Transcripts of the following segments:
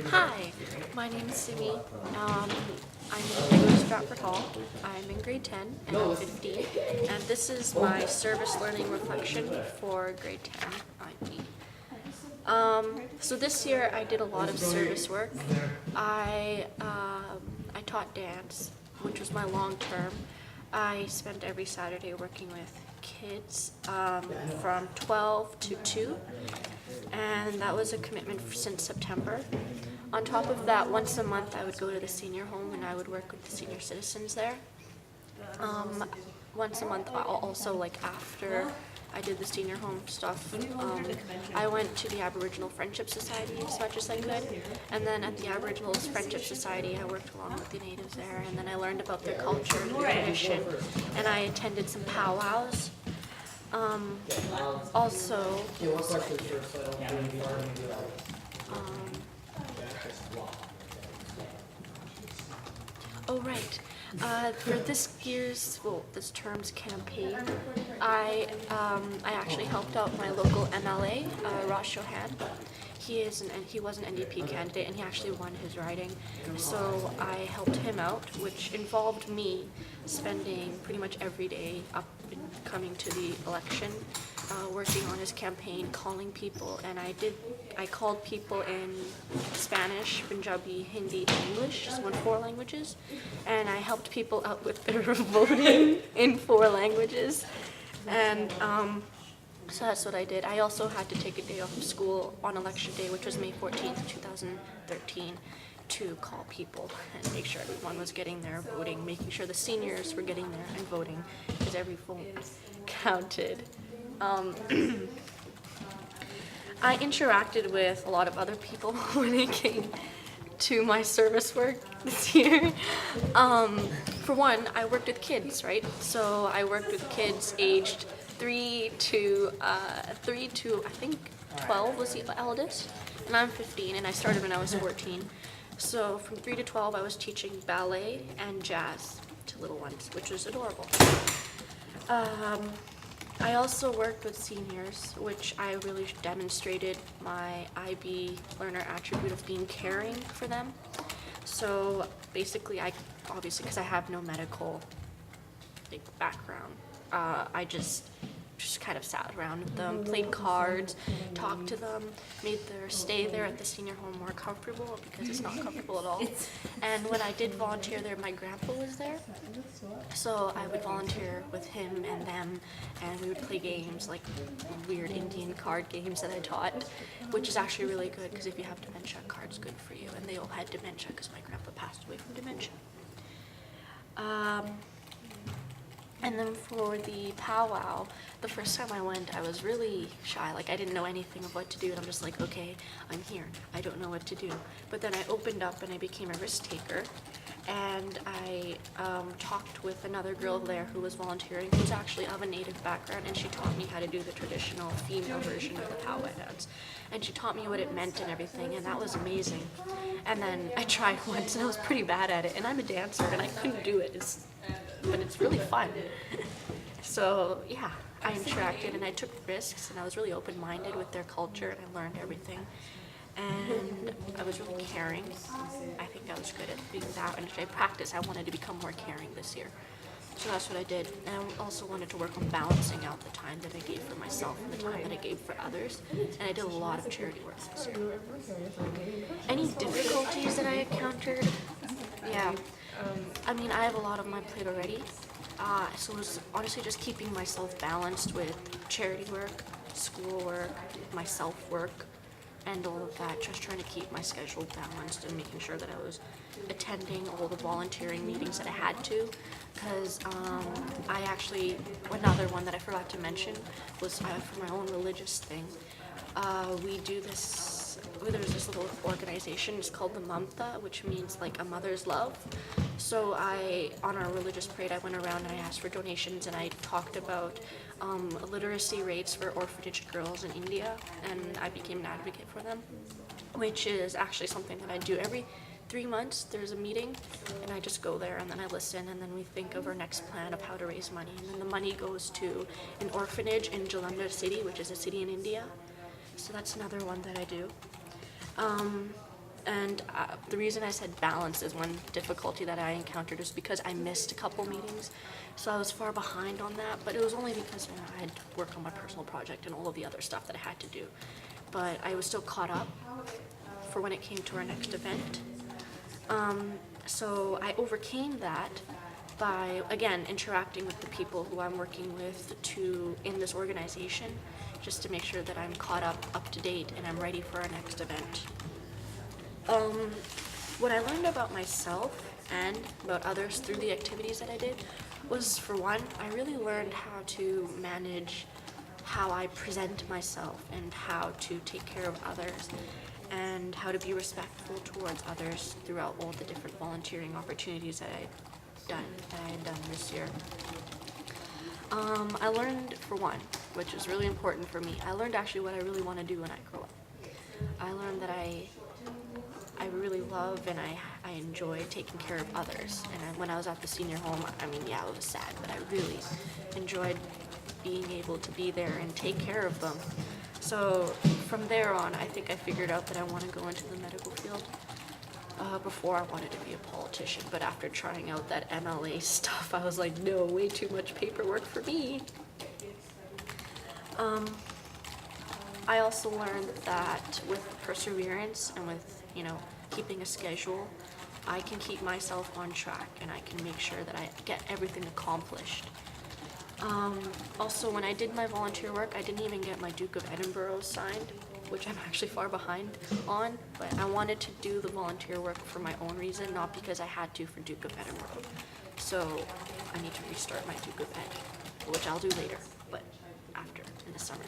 Hi, my name is Simi. I go to Stratford Hall. I'm in grade 10 and I'm 15. And this is my service learning reflection for grade 10 IB. So this year I did a lot of service work. I taught dance, which was my long term. I spent every Saturday working with kids from 12 to 2, and that was a commitment since September. On top of that, once a month I would go to the senior home and I would work with the senior citizens there. Once a month, also like after I did the senior home stuff, I went to the Aboriginal Friendship Society as much as I could, and then at the Aboriginal Friendship Society I worked along with the natives there, and then I learned about their culture and their tradition, and I attended some powwows. Also, oh right, for this this term's campaign, I actually helped out my local MLA, Ross Shohan. He was an NDP candidate and he actually won his riding. So I helped him out, which involved me spending pretty much every day up and coming to the election, working on his campaign, calling people, and I called people in Spanish, Punjabi, Hindi, and English, just 4 languages, and I helped people out with their voting in 4 languages, and so that's what I did. I also had to take a day off of school on election day, which was May 14th, 2013, to call people and make sure everyone was getting there voting, making sure the seniors were getting there and voting, because every vote counted. I interacted with a lot of other people when it came to my service work this year. For one, I worked with kids, right? So I worked with kids aged 3 to I think 12 was the eldest, and I'm 15, and I started when I was 14. So from 3 to 12, I was teaching ballet and jazz to little ones, which was adorable. I also worked with seniors, which I really demonstrated my IB learner attribute of being caring for them. So basically, obviously, because I have no medical background, I just kind of sat around with them, played cards, talked to them, made their stay there at the senior home more comfortable, because it's not comfortable at all. And when I did volunteer there, my grandpa was there, so I would volunteer with him and them, and we would play games like weird Indian card games that I taught, which is actually really good, because if you have dementia, card's good for you, and they all had dementia because my grandpa passed away from dementia. And then for the powwow, the first time I went, I was really shy. Like, I didn't know anything of what to do, and I'm just like, okay, I'm here. I don't know what to do. But then I opened up and I became a risk taker, and I talked with another girl there who was volunteering, who's actually of a native background, and she taught me how to do the traditional female version of the powwow dance. And she taught me what it meant and everything, and that was amazing. And then I tried once, and I was pretty bad at it, and I'm a dancer, and I couldn't do it. But it's really fun. So yeah, I interacted and I took risks, and I was really open-minded with their culture, and I learned everything. And I was really caring. I think I was good at being that, and I practiced. I wanted to become more caring this year. So that's what I did. And I also wanted to work on balancing out the time that I gave for myself and the time that I gave for others. And I did a lot of charity work this year. Any difficulties that I encountered? Yeah. I mean, I have a lot on my plate already, so it was honestly just keeping myself balanced with charity work, schoolwork, my self-work, and all of that, just trying to keep my schedule balanced and making sure that I was attending all the volunteering meetings that I had to, because another one that I forgot to mention was for my own religious thing. We do this, there's this little organization, it's called the Mamta, which means like a mother's love. So on our religious parade, I went around and I asked for donations, and I talked about literacy rates for orphanage girls in India, and I became an advocate for them, which is actually something that I do every 3 months. There's a meeting, and I just go there, and then I listen, and then we think of our next plan of how to raise money, and then the money goes to an orphanage in Jalandhar city, which is a city in India. So that's another one that I do. And the reason I said balance is one difficulty that I encountered is because I missed a couple meetings. So I was far behind on that, but it was only because I had to work on my personal project and all of the other stuff that I had to do. But I was still caught up for when it came to our next event. So I overcame that by, again, interacting with the people who I'm working with in this organization, just to make sure that I'm caught up to date, and I'm ready for our next event. What I learned about myself and about others through the activities that I did was, for one, I really learned how to manage how I present myself and how to take care of others and how to be respectful towards others throughout all the different volunteering opportunities that I had done this year. I learned, for one, which is really important for me, I learned actually what I really want to do when I grow up. I learned that I really love and I enjoy taking care of others. And when I was at the senior home, I mean, yeah, it was sad, but I really enjoyed being able to be there and take care of them. So from there on, I think I figured out that I want to go into the medical field. Before I wanted to be a politician, but after trying out that MLA stuff, I was like, no, way too much paperwork for me. I also learned that with perseverance and with, keeping a schedule, I can keep myself on track and I can make sure that I get everything accomplished. Also, when I did my volunteer work, I didn't even get my Duke of Edinburgh signed, which I'm actually far behind on, but I wanted to do the volunteer work for my own reason, not because I had to for Duke of Edinburgh. So I need to restart my Duke of Ed, which I'll do later, but after, in the summer.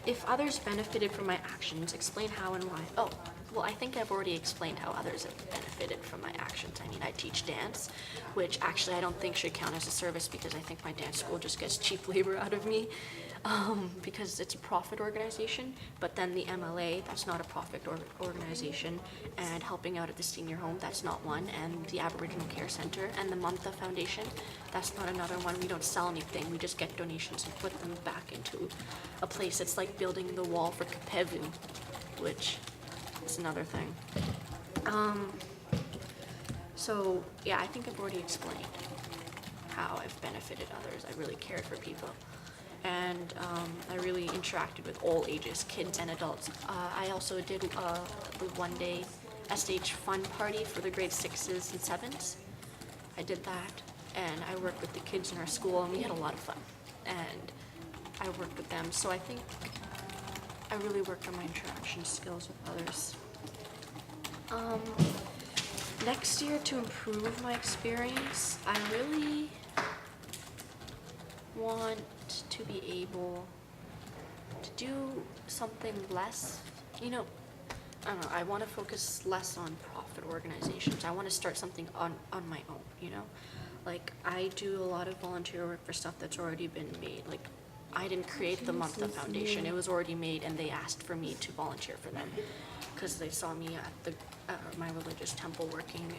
If others benefited from my actions, explain how and why. Oh, well, I think I've already explained how others have benefited from my actions. I mean, I teach dance, which actually I don't think should count as a service because I think my dance school just gets cheap labor out of me because it's a profit organization. But then the MLA, that's not a profit organization, and helping out at the senior home, that's not one, and the Aboriginal Care Center and the Mantha Foundation, that's not another one. We don't sell anything. We just get donations and put them back into a place. It's like building the wall for Kapevu, which is another thing. So yeah, I think I've already explained how I've benefited others. I really cared for people. And I really interacted with all ages, kids and adults. I also did the one-day SH fun party for the grade 6s and 7s. I did that, and I worked with the kids in our school, and we had a lot of fun. And I worked with them, so I think I really worked on my interaction skills with others. Next year, to improve my experience, I really want to be able to do something less, I don't know, I want to focus less on profit organizations. I want to start something on my own, Like, I do a lot of volunteer work for stuff that's already been made. Like, I didn't create the Mantha Foundation. It was already made, and they asked for me to volunteer for them because they saw me at my religious temple working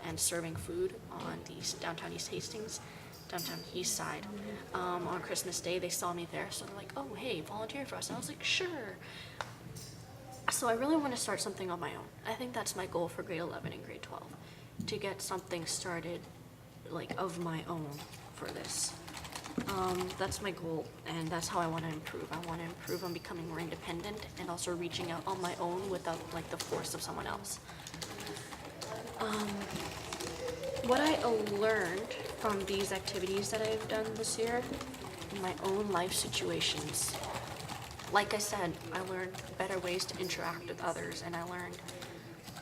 and serving food on the downtown East Hastings, downtown East Side. On Christmas Day, they saw me there, so they're like, oh, hey, volunteer for us. And I was like, sure. So I really want to start something on my own. I think that's my goal for grade 11 and grade 12, to get something started, like, of my own for this. That's my goal, and that's how I want to improve. I want to improve on becoming more independent and also reaching out on my own without, like, the force of someone else. What I learned from these activities that I've done this year in my own life situations, like I said, I learned better ways to interact with others, and I learned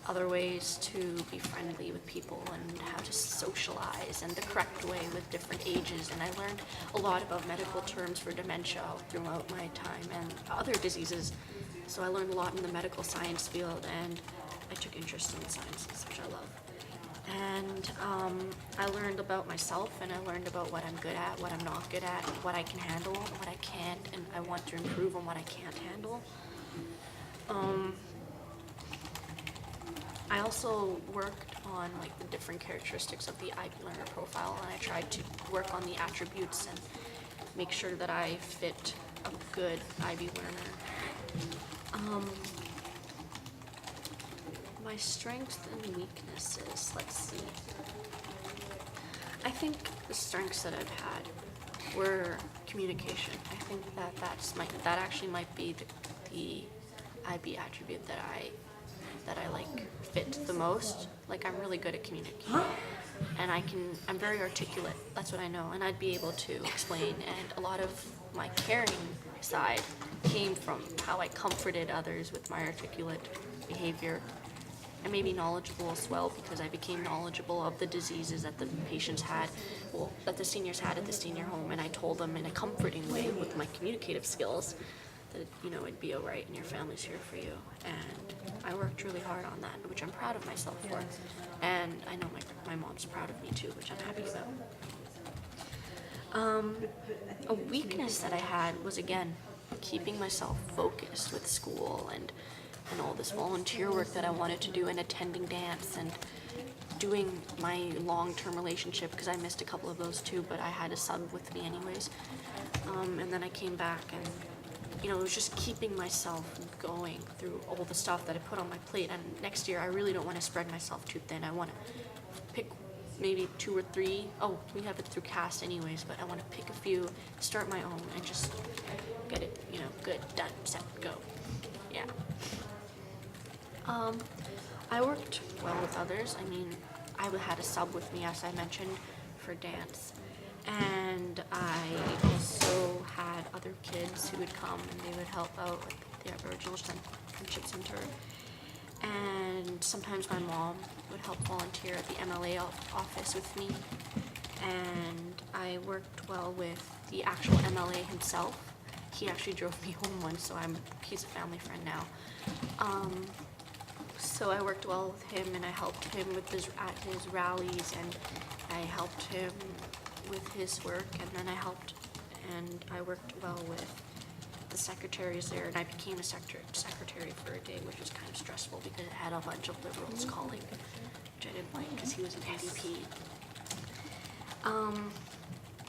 other ways to be friendly with people and how to socialize and the correct way with different ages. And I learned a lot about medical terms for dementia throughout my time and other diseases. So I learned a lot in the medical science field, and I took interest in sciences, which I love. And I learned about myself, and I learned about what I'm good at, what I'm not good at, what I can handle, what I can't, and I want to improve on what I can't handle. I also worked on, like, the different characteristics of the IB learner profile, and I tried to work on the attributes and make sure that I fit a good IB learner. My strengths and weaknesses, let's see. I think the strengths that I've had were communication. I think that that actually might be the IB attribute that I like fit the most. Like, I'm really good at communicating, and I'm very articulate. That's what I know, and I'd be able to explain. And a lot of my caring side came from how I comforted others with my articulate behavior. I may be knowledgeable as well because I became knowledgeable of the diseases that the patients had, well, that the seniors had at the senior home, and I told them in a comforting way with my communicative skills that, you know, it'd be all right and your family's here for you. And I worked really hard on that, which I'm proud of myself for. And I know my mom's proud of me too, which I'm happy about. A weakness that I had was, again, keeping myself focused with school and all this volunteer work that I wanted to do, and attending dance and doing my long-term relationship, because I missed a couple of those too, but I had a sub with me anyways. And then I came back, and you know, it was just keeping myself going through all the stuff that I put on my plate. And next year I really don't want to spread myself too thin. I want to pick maybe 2 or 3. Oh, we have it through CAST anyways, but I want to pick a few, start my own, and just get it, you know, good, done, set, go. Yeah. I worked well with others. I mean, I had a sub with me, as I mentioned, for dance. And I also had other kids who would come and they would help out with the Aboriginal Friendship Center. And sometimes my mom would help volunteer at the MLA office with me. And I worked well with the actual MLA himself. He actually drove me home once, so he's a family friend now. So I worked well with him, and I helped him at his rallies, and I helped him with his work, and then I worked well with the secretaries there, and I became a secretary for a day, which was kind of stressful because it had a bunch of liberals calling, which I didn't like because he was an ADP.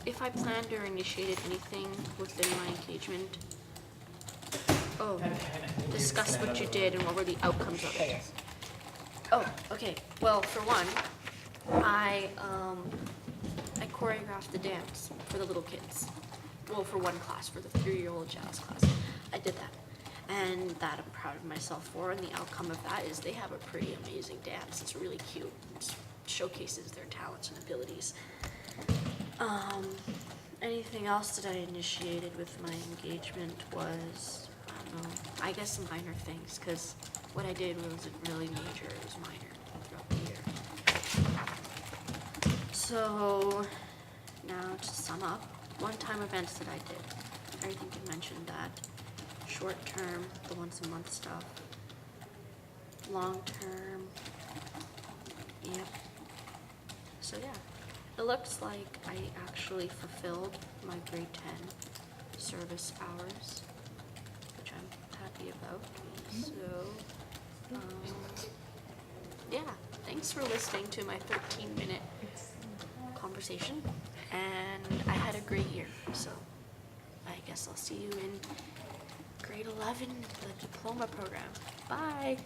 If I planned or initiated anything within my engagement, discuss what you did and what were the outcomes of it. Oh, okay. Well, for one, I choreographed the dance for the little kids. Well, for one class, for the 3-year-old jazz class. I did that. And that I'm proud of myself for, and the outcome of that is they have a pretty amazing dance. It's really cute. It showcases their talents and abilities. Anything else that I initiated with my engagement was, I don't know, I guess some minor things, because what I did wasn't really major, it was minor throughout the year. So, now to sum up, one-time events that I did. I think I mentioned that. Short-term, the once-a-month stuff. Long-term, yep. So yeah, it looks like I actually fulfilled my grade 10 service hours, which I'm happy about. So, yeah, thanks for listening to my 13-minute conversation, and I had a great year, so I guess I'll see you in grade 11, the diploma program. Bye!